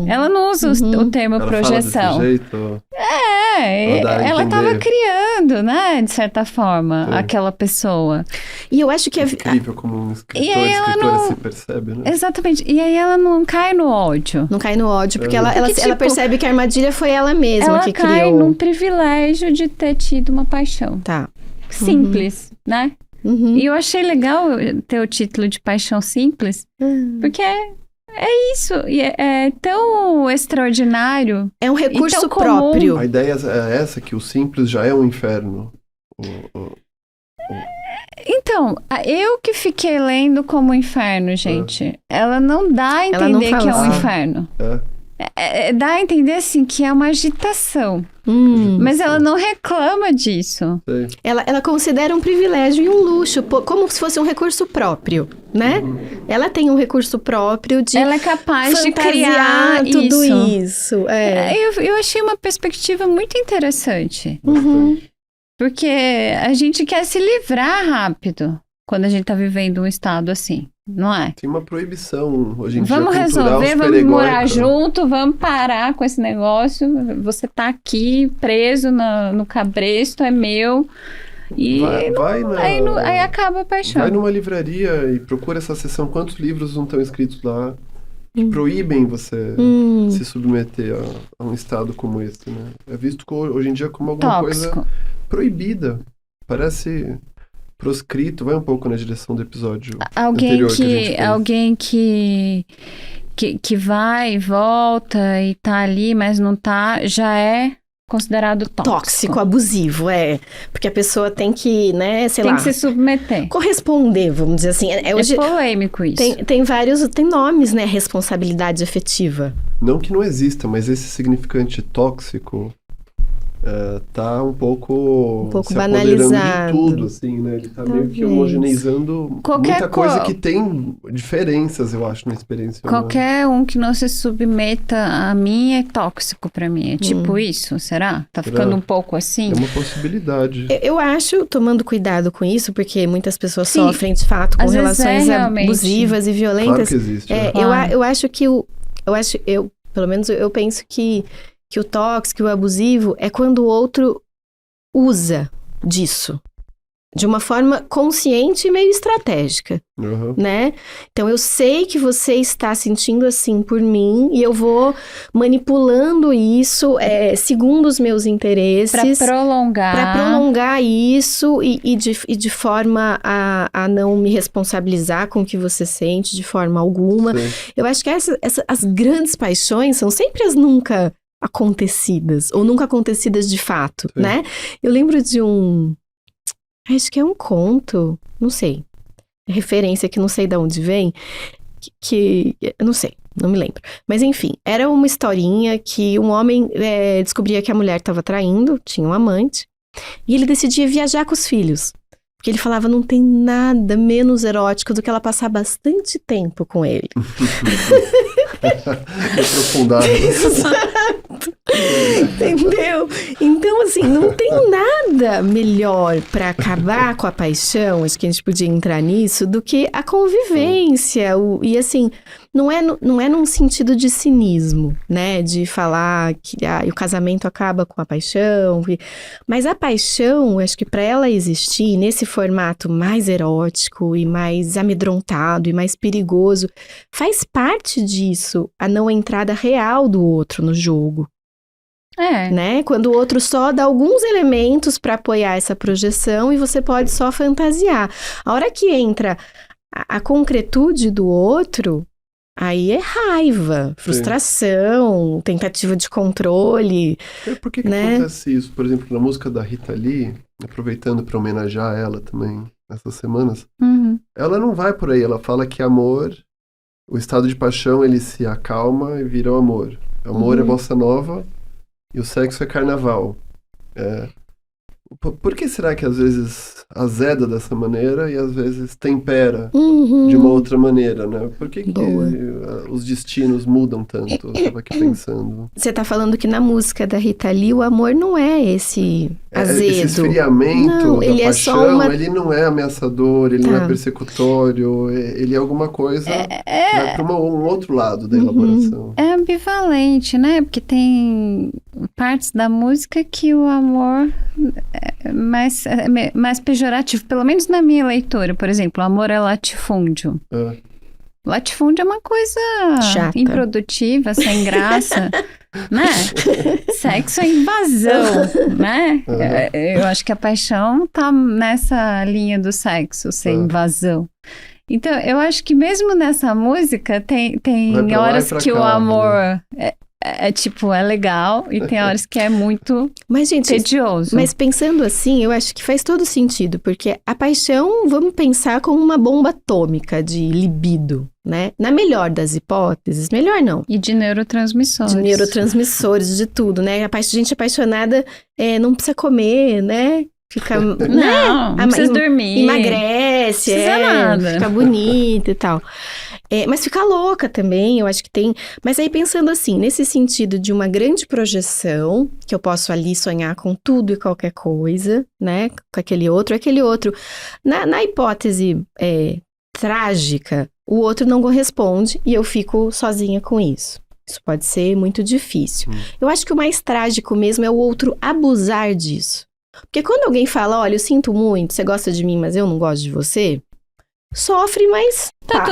Ela não usa o termo Ela projeção. fala desse jeito. Ela dá a Ela entender. estava criando, né, de certa forma, Sim. aquela pessoa. E eu acho que Incrível como um escritor, E aí ela escritora não- se percebe, né? Exatamente. E aí ela não cai no ódio. não cai no ódio, porque Porque, ela tipo, percebe que a armadilha foi ela mesma Ela que cai criou. num privilégio de ter tido uma paixão. Tá. Simples, né? Uhum. E eu achei legal ter o título de Paixão Simples, porque é isso. E é tão extraordinário. É um recurso Então, comum. próprio. A ideia é essa, que o simples já é um inferno. Então, eu que fiquei lendo como inferno, gente. Ela não dá a Ela não entender que é fala um assim. inferno. É. Dá a entender, assim, que é uma agitação. Hum. Mas ela não reclama disso. Sei. Ela considera um privilégio e um luxo, como se fosse um recurso próprio, né? Ela tem um recurso próprio de Ela é capaz de fantasiar criar tudo isso. isso. É. Eu achei uma perspectiva muito interessante. Uhum. Porque a gente quer se livrar rápido quando a gente tá vivendo um estado assim, não é? Tem uma proibição hoje em Vamos dia cultural resolver, super vamos morar egóica. junto, vamos parar com esse negócio. Você tá aqui preso no cabresto, é meu. E aí acaba a paixão. Vai numa livraria e procura essa seção. Quantos livros não estão escritos lá que proíbem você se submeter a um estado como esse, né? É visto hoje em dia como alguma Tóxico. coisa proibida. Parece proscrito. Vai um pouco na direção do episódio anterior que a gente fez. Alguém que vai e volta e tá ali, mas não tá, já é considerado Tóxico, abusivo, Porque a pessoa tem que, né, sei Tem lá, que se submeter. corresponder, vamos dizer assim. Hoje É polêmico isso. tem nomes, né? Responsabilidade afetiva. Não que não exista, mas esse significante tóxico tá um pouco se apoderando banalizado. de tudo, assim, né? Ele tá meio que Talvez. homogeneizando muita coisa que tem diferenças, eu acho, na experiência humana. Qualquer um que não se submeta a mim é tóxico pra mim. É tipo isso, será? Tá ficando um pouco assim? É uma possibilidade. Eu acho, tomando cuidado com isso, porque muitas pessoas Sim. sofrem de fato com Às vezes relações realmente. abusivas e Claro violentas. que existe. né? Claro. Eu acho que pelo menos eu penso que o tóxico, o abusivo, é quando o outro usa disso. de uma forma consciente e meio estratégica, né? Então, eu sei que você está sentindo assim por mim e eu vou manipulando isso segundo os meus interesses. Para prolongar isso e de forma a não me responsabilizar com o que você sente de forma alguma. Sim. Eu acho que as grandes paixões são sempre as nunca acontecidas, ou nunca acontecidas de fato, Sim. né? Eu lembro de acho que é um conto, não sei, referência que não sei de onde vem, que não sei, não me lembro. Mas enfim, era uma historinha que um homem descobria que a mulher estava traindo, tinha um amante, e ele decidia viajar com os filhos. Porque ele falava, não tem nada menos erótico do que ela passar bastante tempo com ele. Aprofundar. Exato. Entendeu? Então, assim, não tem nada melhor para acabar com a paixão, acho que a gente podia entrar nisso, do que a convivência. E assim, não é num sentido de cinismo, né? De falar que o casamento acaba com a paixão. Mas a paixão, acho que para ela existir nesse formato mais erótico e mais amedrontado e mais perigoso, faz parte disso a não entrada real do outro no jogo. Né? Quando o outro só dá alguns elementos para apoiar essa projeção e você pode só fantasiar. A hora que entra a concretude do outro, aí é raiva, frustração, sim, tentativa de controle. Por que né? acontece isso? Por exemplo, na música da Rita Lee, aproveitando para homenagear ela também nessas semanas, ela não vai por aí, ela fala que amor, o estado de paixão, ele se acalma e vira o amor. O amor é bossa nova e o sexo é carnaval. Por que será que às vezes azeda dessa maneira e às vezes tempera de uma outra maneira, né? Por que os destinos mudam tanto? Eu estava aqui pensando. Você tá falando que na música da Rita Lee o amor não é esse azedo. Esse esfriamento não, da ele paixão, ele não é ameaçador, ele não é persecutório, ele é alguma coisa vai para um outro lado da elaboração. É ambivalente, né? Porque tem partes da música que o amor é mais pejorativo, pelo menos na minha leitura. Por exemplo, o amor é latifúndio. Latifúndio é uma coisa chata, improdutiva, sem graça, né? Sexo é invasão, né? Eu acho que a paixão tá nessa linha do sexo, ser invasão. Então, eu acho que mesmo nessa música tem horas que o amor tipo, é legal e tem horas que é muito tedioso. Mas pensando assim, eu acho que faz todo sentido, porque a paixão, vamos pensar como uma bomba atômica de libido, né? Na melhor das hipóteses, melhor não. E de neurotransmissores. De neurotransmissores, de tudo, né? Gente apaixonada não precisa comer, né? Fica, não precisa dormir. Emagrece, não precisa nada. Fica bonita e tal. Mas fica louca também, eu acho que tem... Mas aí pensando assim, nesse sentido de uma grande projeção, que eu posso ali sonhar com tudo e qualquer coisa, né? Com aquele outro. Na hipótese trágica, o outro não corresponde e eu fico sozinha com isso. Isso pode ser muito difícil. Eu acho que o mais trágico mesmo é o outro abusar disso. Porque quando alguém fala, olha, eu sinto muito, você gosta de mim, mas eu não gosto de você, sofre, mas tá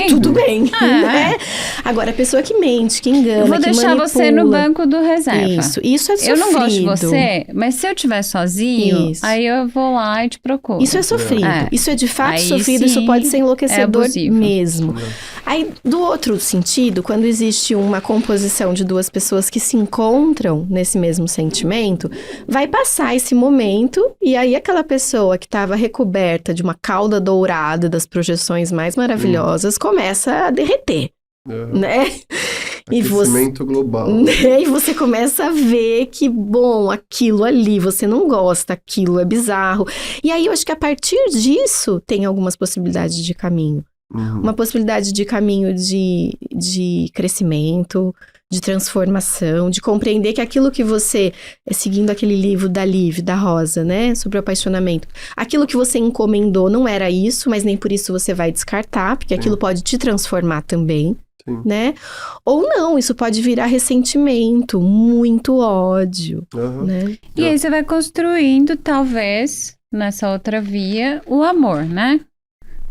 tudo bem, né? Agora, a pessoa que mente, que engana, eu vou deixar manipula, você no banco do reserva. Isso é sofrido. Eu não gosto de você, mas se eu estiver sozinho, aí eu vou lá e te procuro. Isso é sofrido. Isso é de fato aí sofrido, isso pode ser enlouquecedor mesmo. Aí, do outro sentido, quando existe uma composição de duas pessoas que se encontram nesse mesmo sentimento, vai passar esse momento e aí aquela pessoa que estava recoberta de uma cauda dourada das projeções mais maravilhosas começa a derreter, né? Aquecimento global. E você começa a ver que, bom, aquilo ali, você não gosta, aquilo é bizarro. E aí eu acho que a partir disso tem algumas possibilidades de caminho. Uma possibilidade de caminho de crescimento, de transformação, de compreender que aquilo que você, seguindo aquele livro da Liv, da Rosa, né, sobre o apaixonamento, aquilo que você encomendou não era isso, mas nem por isso você vai descartar, porque aquilo pode te transformar também, né? Ou não, isso pode virar ressentimento, muito ódio, né? E aí você vai construindo, talvez, nessa outra via, o amor, né?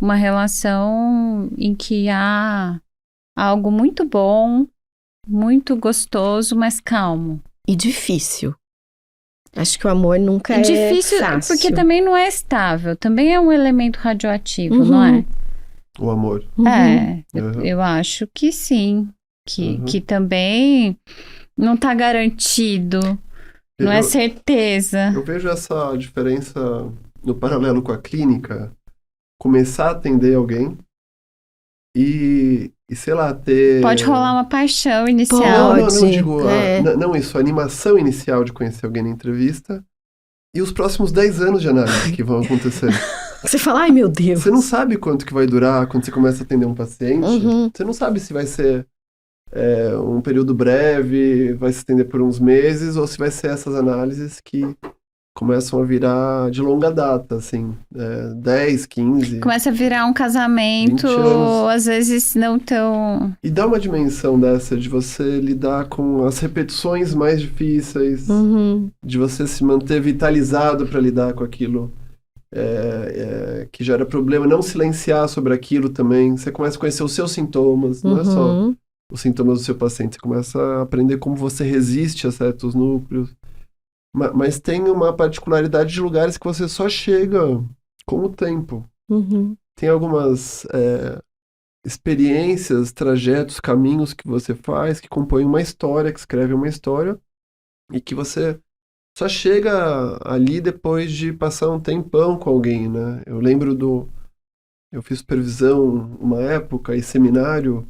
Uma relação em que há algo muito bom, muito gostoso, mas calmo. E difícil. Acho que o amor nunca E difícil, é fácil. porque também não é estável. Também é um elemento radioativo, não é? O amor. Eu acho que sim. Que também não está garantido. Não é certeza. Eu vejo essa diferença no paralelo com a clínica. Começar a atender alguém e sei lá, ter... Pode rolar uma paixão inicial. Não digo... Não isso, a animação inicial de conhecer alguém na entrevista e os próximos 10 anos de análise que vão acontecer. Você fala, ai meu Deus. Você não sabe quanto que vai durar quando você começa a atender um paciente. Você não sabe se vai ser um período breve, vai se estender por uns meses, ou se vai ser essas análises que começam a virar de longa data, assim, 10, 15... Começa a virar um casamento, às vezes não tão... E dá uma dimensão dessa, de você lidar com as repetições mais difíceis, de você se manter vitalizado para lidar com aquilo que gera problema, não silenciar sobre aquilo também. Você começa a conhecer os seus sintomas, não é só os sintomas do seu paciente, você começa a aprender como você resiste a certos núcleos. Mas tem uma particularidade de lugares que você só chega com o tempo. Tem algumas experiências, trajetos, caminhos que você faz, que compõem uma história, que escreve uma história, e que você só chega ali depois de passar um tempão com alguém, né? Eu lembro eu fiz supervisão uma época e seminário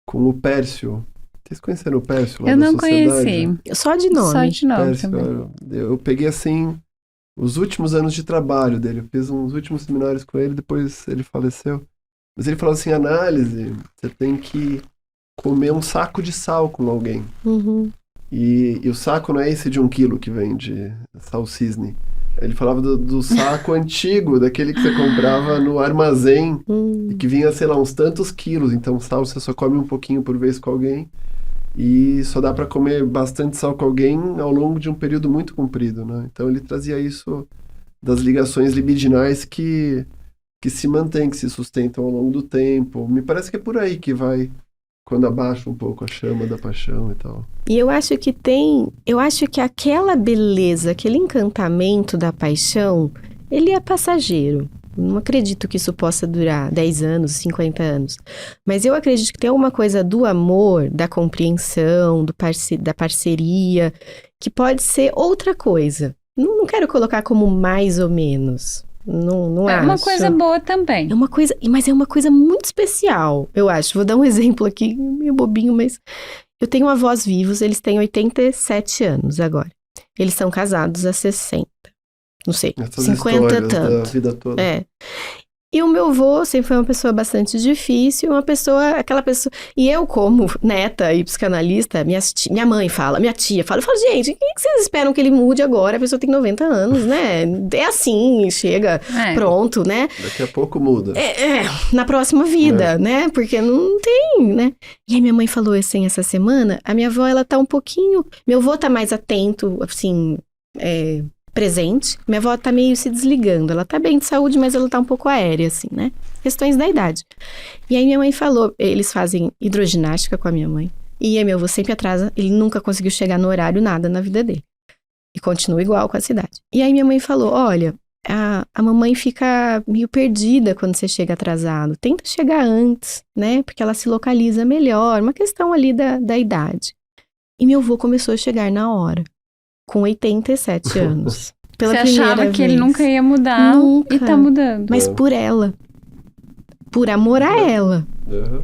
com o Pércio. Vocês conheceram o Pércio lá Eu da não sociedade? conheci. Só de nome. Só de nome Pércio, também. eu peguei, assim, os últimos anos de trabalho dele. Eu fiz uns últimos seminários com ele, depois ele faleceu. Mas ele falou assim, análise, você tem que comer um saco de sal com alguém. E o saco não é esse de 1 quilo que vende sal cisne. Ele falava do saco antigo, daquele que você comprava no armazém, e que vinha, sei lá, uns tantos quilos. Então, sal você só come um pouquinho por vez com alguém, e só dá para comer bastante sal com alguém ao longo de um período muito comprido, né? Então, ele trazia isso das ligações libidinais que se mantêm, que se sustentam ao longo do tempo. Me parece que é por aí que vai, quando abaixa um pouco a chama da paixão e tal. E eu acho que aquela beleza, aquele encantamento da paixão, ele é passageiro. Não acredito que isso possa durar 10 anos, 50 anos. Mas eu acredito que tem alguma coisa do amor, da compreensão, da parceria, que pode ser outra coisa. Não quero colocar como mais ou menos. Não acho. É uma coisa boa também. É uma coisa, mas é uma coisa muito especial, eu acho. Vou dar um exemplo aqui, meio bobinho, mas eu tenho avós vivos, eles têm 87 anos agora. Eles são casados há 60. Não sei, essas 50 e tanto. Da vida toda. E o meu avô sempre foi uma pessoa bastante difícil, aquela pessoa... E eu, como neta e psicanalista, minha mãe fala, minha tia fala, eu falo, gente, o que vocês esperam que ele mude agora? A pessoa tem 90 anos, né? É assim, chega, pronto, né? Daqui a pouco muda. Na próxima vida, né? Porque não tem, né? E aí minha mãe falou assim, essa semana, a minha avó, ela tá um pouquinho... Meu avô tá mais atento, assim... presente. Minha avó tá meio se desligando. Ela tá bem de saúde, mas ela tá um pouco aérea, assim, né? Questões da idade. E aí minha mãe falou, eles fazem hidroginástica com a minha mãe. E aí meu avô sempre atrasa, ele nunca conseguiu chegar no horário, nada na vida dele. E continua igual com a cidade. E aí minha mãe falou, olha, a mamãe fica meio perdida quando você chega atrasado. Tenta chegar antes, né? Porque ela se localiza melhor. Uma questão ali da idade. E meu avô começou a chegar na hora. Com 87 anos. Você achava que ele nunca ia mudar. Nunca. E tá mudando. Mas por ela. Por amor a ela.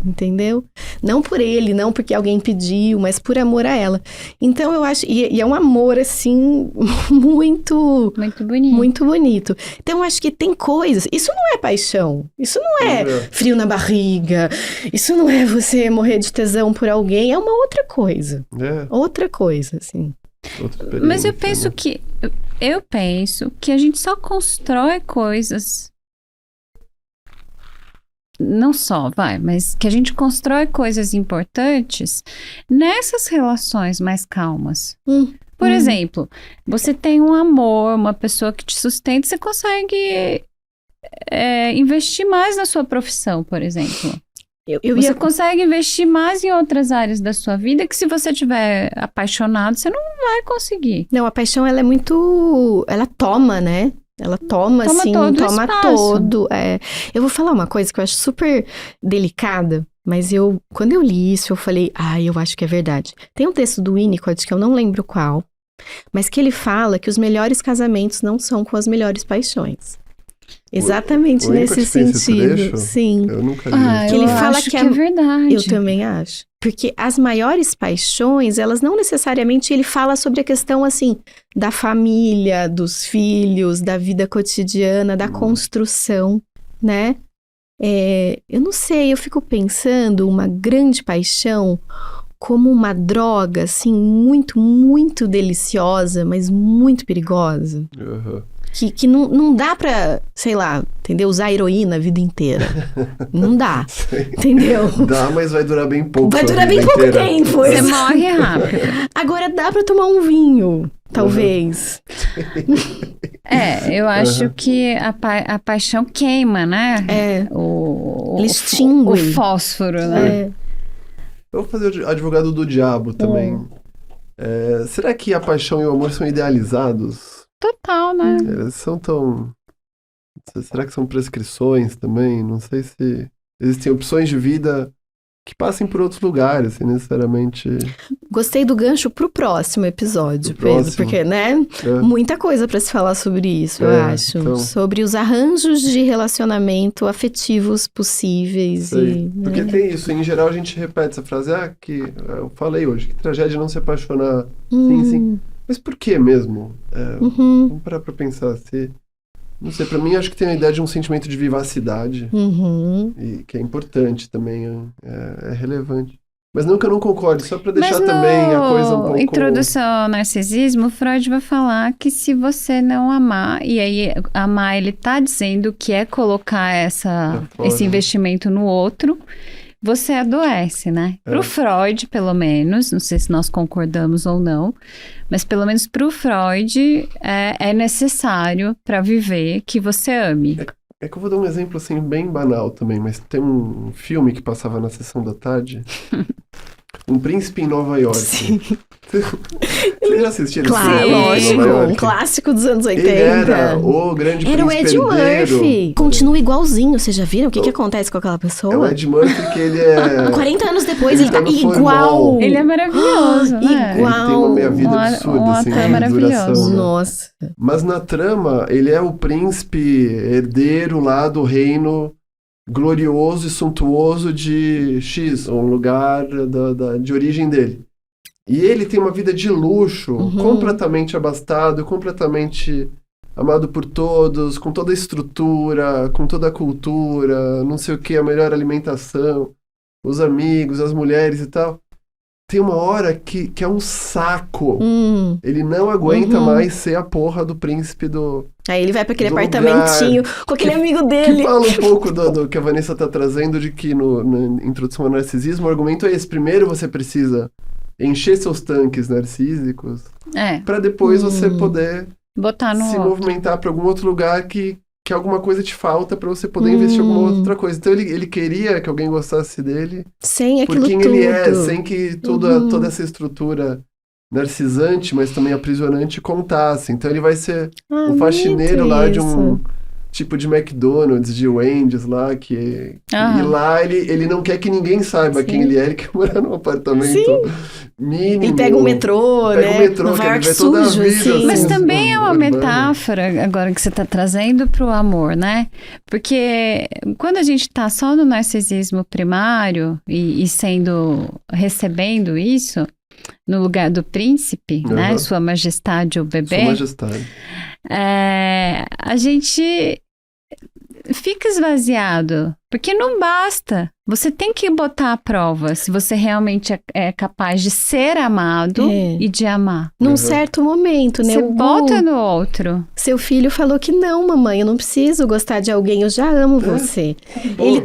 Entendeu? Não por ele, não porque alguém pediu, mas por amor a ela. Então eu acho... E é um amor, assim, muito... Muito bonito. Muito bonito. Então eu acho que tem coisas... Isso não é paixão. Isso não é frio na barriga. Isso não é você morrer de tesão por alguém. É uma outra coisa. Outra coisa, assim. Mas eu penso que a gente só constrói coisas, não só, mas que a gente constrói coisas importantes nessas relações mais calmas. Por exemplo, você tem um amor, uma pessoa que te sustenta, você consegue investir mais na sua profissão, por exemplo. Você consegue investir mais em outras áreas da sua vida que se você estiver apaixonado, você não vai conseguir. Não, a paixão, ela é muito... Ela toma, né? Ela toma assim, toma todo. Eu vou falar uma coisa que eu acho super delicada, mas quando eu li isso, eu falei, eu acho que é verdade. Tem um texto do Winnicott, que eu não lembro qual, mas que ele fala que os melhores casamentos não são com as melhores paixões. Exatamente nesse sentido. Sim. Eu nunca li. Que ele fala que é verdade. Eu também acho. Porque as maiores paixões, elas não necessariamente... Ele fala sobre a questão, assim, da família, dos filhos, da vida cotidiana, da construção, né? Eu não sei, eu fico pensando uma grande paixão como uma droga, assim, muito, muito deliciosa, mas muito perigosa. Uhum. Que não dá pra, sei lá, entendeu? Usar heroína a vida inteira. Não dá, entendeu? Dá, mas vai durar bem pouco. Vai durar bem pouco tempo. Você morre rápido. Agora dá pra tomar um vinho, talvez. Eu acho que a paixão queima, né? Ele extingue. O fósforo, né? Eu vou fazer o advogado do diabo também. Será que a paixão e o amor são idealizados? Total, né? Eles são tão... Será que são prescrições também? Não sei se existem opções de vida que passem por outros lugares, assim, necessariamente. Gostei do gancho pro próximo episódio, Pedro, porque, né? Muita coisa pra se falar sobre isso, eu acho. Então... Sobre os arranjos de relacionamento afetivos possíveis. Porque tem isso, em geral a gente repete essa frase, que eu falei hoje, que tragédia não se apaixonar. Sim. Mas por que mesmo? Vamos parar pra pensar. Não sei, pra mim acho que tem a ideia de um sentimento de vivacidade. E que é importante também, é relevante. Mas não que eu não concorde, só pra deixar também a coisa um pouco... Introdução ao narcisismo, Freud vai falar que se você não amar, e aí amar ele tá dizendo que é colocar esse investimento no outro... Você adoece, né? Pro Freud, pelo menos, não sei se nós concordamos ou não, mas pelo menos pro Freud é necessário para viver que você ame. É que eu vou dar um exemplo assim bem banal também, mas tem um filme que passava na sessão da tarde, Um Príncipe em Nova York. Sim. Você já assistiu esse filme? Claro, lógico, um clássico dos anos 80. Ele era o grande príncipe Era o Ed Murphy. Continua igualzinho, vocês já viram? O que acontece com aquela pessoa? É o Ed Murphy que ele é... 40 anos depois, ele tá igual. Ele é maravilhoso, né? Igual. Ele tem uma meia-vida absurda, assim, de maravilhoso. duração. Né? Nossa. Mas na trama, ele é o príncipe herdeiro lá do reino glorioso e suntuoso de X, um lugar de origem dele. E ele tem uma vida de luxo, completamente abastado, completamente amado por todos, com toda a estrutura, com toda a cultura, não sei o que, a melhor alimentação, os amigos, as mulheres e tal. Tem uma hora que é um saco. Ele não aguenta mais ser a porra do príncipe do... Aí ele vai pra aquele apartamentinho com aquele amigo dele. Que fala um pouco do que a Vanessa tá trazendo, de que na introdução ao narcisismo, o argumento é esse. Primeiro você precisa encher seus tanques narcísicos pra depois você poder botar no se movimentar pra algum outro lugar que alguma coisa te falta pra você poder investir em alguma outra coisa. Então ele queria que alguém gostasse dele sem aquilo por quem tudo. ele é, sem que toda essa estrutura narcisante, mas também aprisionante, contasse. Então ele vai ser um faxineiro lá de um tipo de McDonald's, de Wendy's lá, e lá ele não quer que ninguém saiba quem ele é, ele quer morar num apartamento mínimo. Ele pega o metrô, né? Nova York sujo, assim. Mas também é uma metáfora, agora que você está trazendo, pro amor, né? Porque quando a gente tá só no narcisismo primário e recebendo isso, no lugar do príncipe, né? Sua Majestade ou bebê. Sua Majestade. A gente fica esvaziado Porque não basta. Você tem que botar à prova se você realmente é capaz de ser amado e de amar. Num certo momento, né? Você bota no outro. Seu filho falou que não, mamãe, eu não preciso gostar de alguém, eu já amo você. Ele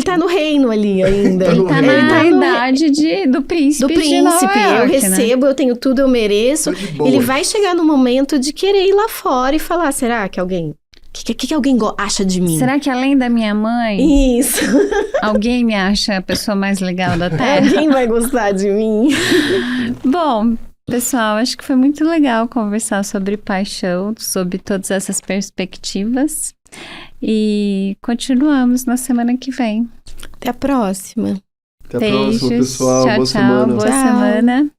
tá no reino ali ainda. Ele tá na idade do príncipe de Nova York, eu recebo, eu tenho tudo, eu mereço. Ele vai chegar no momento de querer ir lá fora e falar, será que alguém... O que alguém acha de mim? Será que além da minha mãe... Isso. Alguém me acha a pessoa mais legal da Terra? Alguém vai gostar de mim? Bom, pessoal, acho que foi muito legal conversar sobre paixão, sobre todas essas perspectivas. E continuamos na semana que vem. Até a próxima. Até a próxima, pessoal. Tchau, Boa semana. Boa semana.